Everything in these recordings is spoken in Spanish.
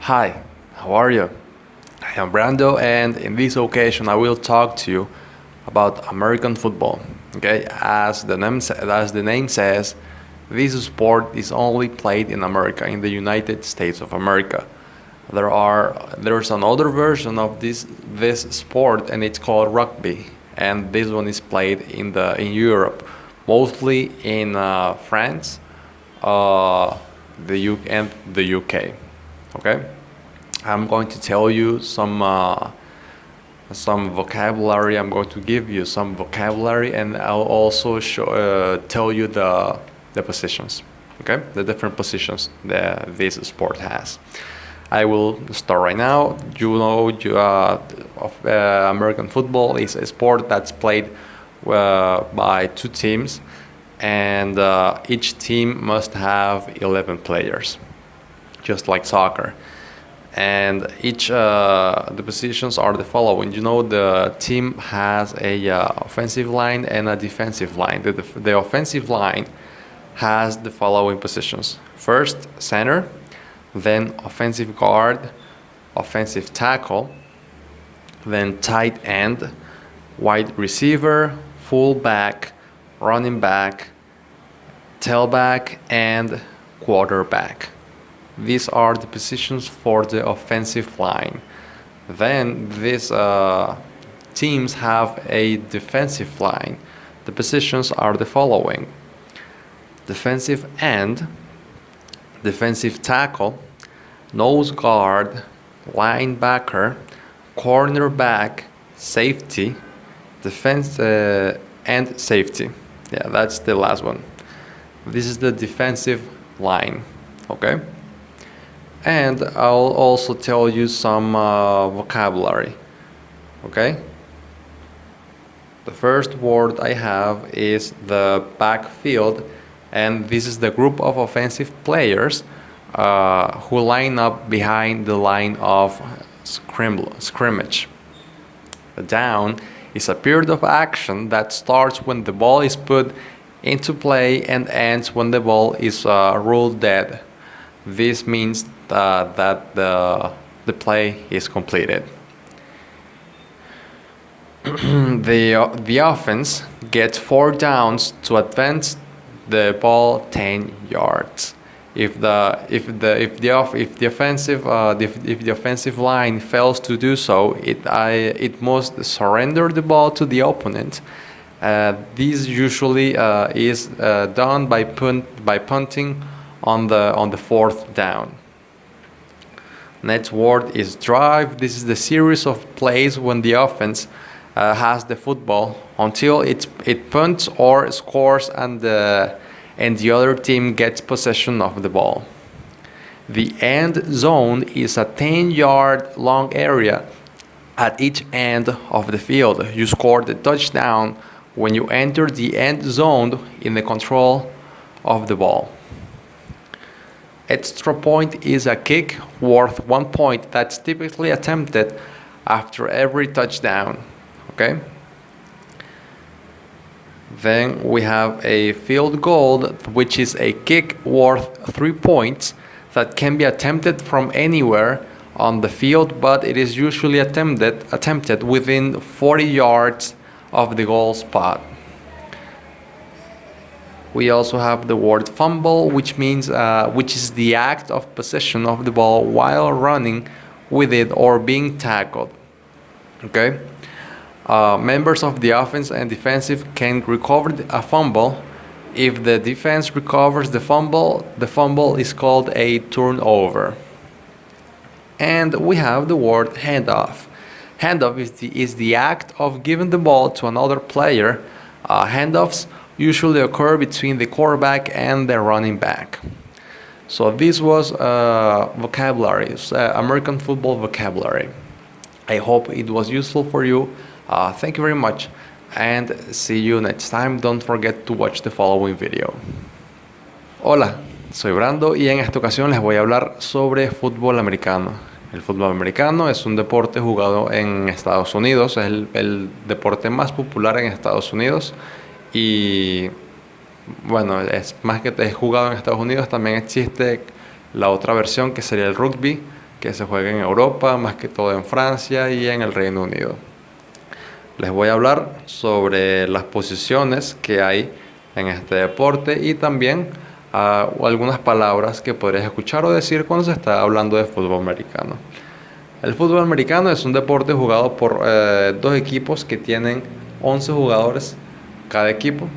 Hi, how are you? I am Brando, and in this occasion I will talk to you about American football. Okay, as the name says, this sport is only played in America, in the United States of America. There's another version of this sport, and it's called rugby, and this one is played in Europe, mostly in France, and the UK. Okay, I'm going to tell you some vocabulary. I'm going to give you some vocabulary, and I'll also tell you the positions. Okay, the different positions that this sport has. I will start right now. American football is a sport that's played by two teams, and each team must have 11 players, just like soccer. And the positions are the following. The team has a offensive line and a defensive line. The offensive line has the following positions: first, center, then offensive guard, offensive tackle, then tight end, wide receiver, fullback, running back, tailback, and quarterback. These are the positions for the offensive line. Then these teams have a defensive line. The positions are the following: defensive end, defensive tackle, nose guard, linebacker, cornerback, safety, defense, and safety. Yeah, that's the last one. This is the defensive line. Okay? And I'll also tell you some vocabulary. Okay? The first word I have is the backfield, and this is the group of offensive players who line up behind the line of scrimmage. The down is a period of action that starts when the ball is put into play and ends when the ball is ruled dead. This means that the play is completed. The offense gets 4 downs to advance the ball 10 yards. If the offensive line fails to do so, it must surrender the ball to the opponent. This usually is done by punting on the 4th down. Next word is drive. This is the series of plays when the offense has the football until it punts or scores, and the other team gets possession of the ball. The end zone is a 10-yard long area at each end of the field. You score the touchdown when you enter the end zone in the control of the ball. Extra point is a kick worth 1 point that's typically attempted after every touchdown. Okay? Then we have a field goal, which is a kick worth 3 points that can be attempted from anywhere on the field, but it is usually attempted within 40 yards of the goal spot. We also have the word fumble, which is the act of possession of the ball while running with it or being tackled. Okay? Members of the offense and defensive can recover a fumble. If the defense recovers the fumble is called a turnover. And we have the word handoff. Handoff is the act of giving the ball to another player. Handoffs usually occur between the quarterback and the running back. So this was vocabulary, American football vocabulary. I hope it was useful for you. Thank you very much, and see you next time. Don't forget to watch the following video. Hola, soy Brando y en esta ocasión les voy a hablar sobre fútbol americano. El fútbol americano es un deporte jugado en Estados Unidos, es el deporte más popular en Estados Unidos. Y bueno, es más que es jugado en Estados Unidos, también existe la otra versión que sería el rugby, que se juega en Europa, más que todo en Francia y en el Reino Unido. Les voy a hablar sobre las posiciones que hay en este deporte y también algunas palabras que podrías escuchar o decir cuando se está hablando de fútbol americano. El fútbol americano es un deporte jugado por dos equipos que tienen 11 jugadores cada equipo,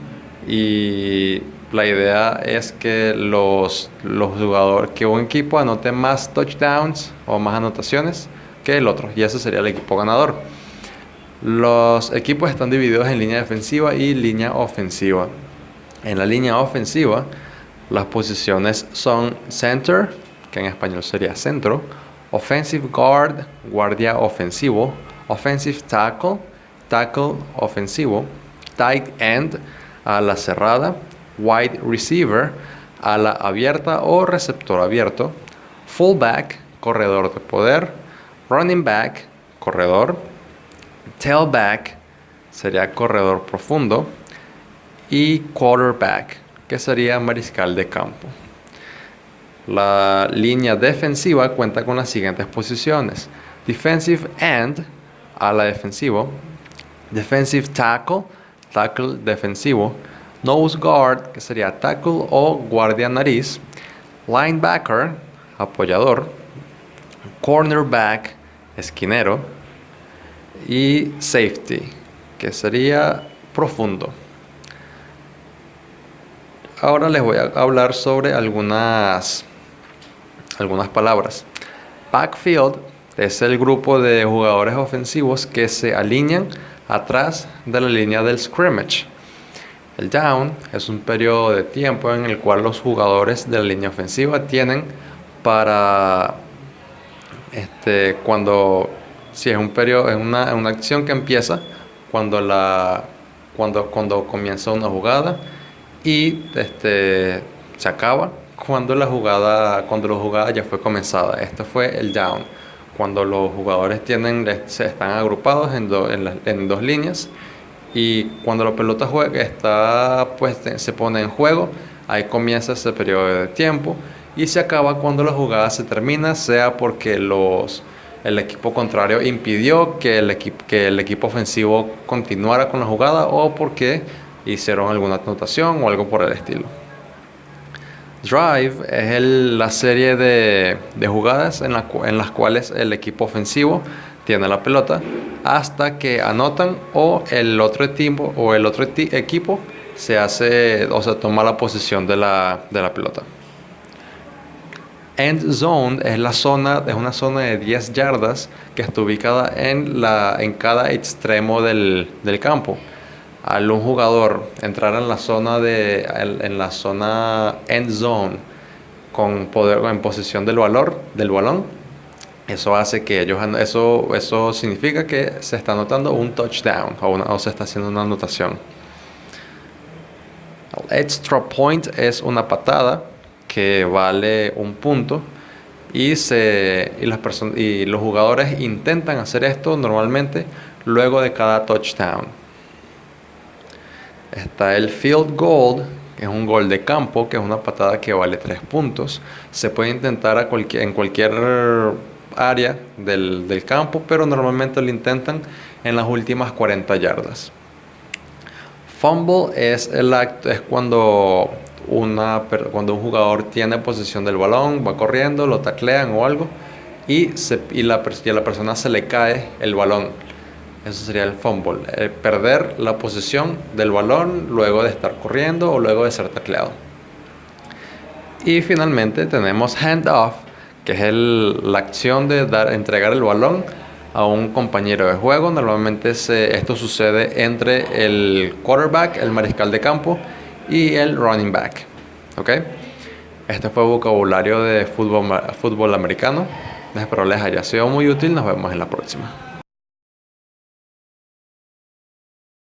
y la idea es que los jugadores, que un equipo anote más touchdowns o más anotaciones que el otro, y ese sería el equipo ganador. Los equipos están divididos en línea defensiva y línea ofensiva. En la línea ofensiva, las posiciones son center, que en español sería centro, offensive guard, guardia ofensivo, offensive tackle, tackle ofensivo, tight end, ala cerrada, wide receiver, ala abierta o receptor abierto, fullback, corredor de poder, running back, corredor, tailback, sería corredor profundo, y quarterback, que sería mariscal de campo. La línea defensiva cuenta con las siguientes posiciones: defensive end, ala defensivo, defensive tackle, tackle defensivo, nose guard, que sería tackle o guardia nariz, linebacker, apoyador, cornerback, esquinero, y safety, que sería profundo. Ahora les voy a hablar sobre algunas palabras. Backfield es el grupo de jugadores ofensivos que se alinean atrás de la línea del scrimmage. El down es un periodo de tiempo en el cual los jugadores de la línea ofensiva tienen para si es un periodo, es una acción que empieza cuando comienza una jugada, y se acaba cuando la jugada ya fue comenzada. Este fue el down, cuando los jugadores están agrupados en dos líneas, y cuando la pelota se pone en juego, ahí comienza ese periodo de tiempo, y se acaba cuando la jugada se termina, sea porque el equipo contrario impidió que el equipo ofensivo continuara con la jugada, o porque hicieron alguna anotación o algo por el estilo. Drive es la serie de jugadas en las cuales el equipo ofensivo tiene la pelota hasta que anotan o el otro equipo toma la posesión de la pelota. End zone es una zona de 10 yardas que está ubicada en cada extremo del campo. Al un jugador entrar en la zona end zone en posesión del balón, eso hace que eso significa que se está anotando un touchdown o se está haciendo una anotación. El extra point es una patada que vale un punto, y los jugadores intentan hacer esto normalmente luego de cada touchdown. Está el field goal, que es un gol de campo, que es una patada que vale 3 puntos. Se puede intentar en cualquier área del campo, pero normalmente lo intentan en las últimas 40 yardas. Fumble es cuando un jugador tiene posesión del balón, va corriendo, lo taclean o algo, y a la persona se le cae el balón. Eso sería el fumble, perder la posesión del balón luego de estar corriendo o luego de ser tacleado. Y finalmente tenemos handoff, que es la acción de entregar el balón a un compañero de juego. Normalmente esto sucede entre el quarterback, el mariscal de campo, y el running back. ¿Okay? Este fue vocabulario de fútbol americano. Espero les haya sido muy útil. Nos vemos en la próxima.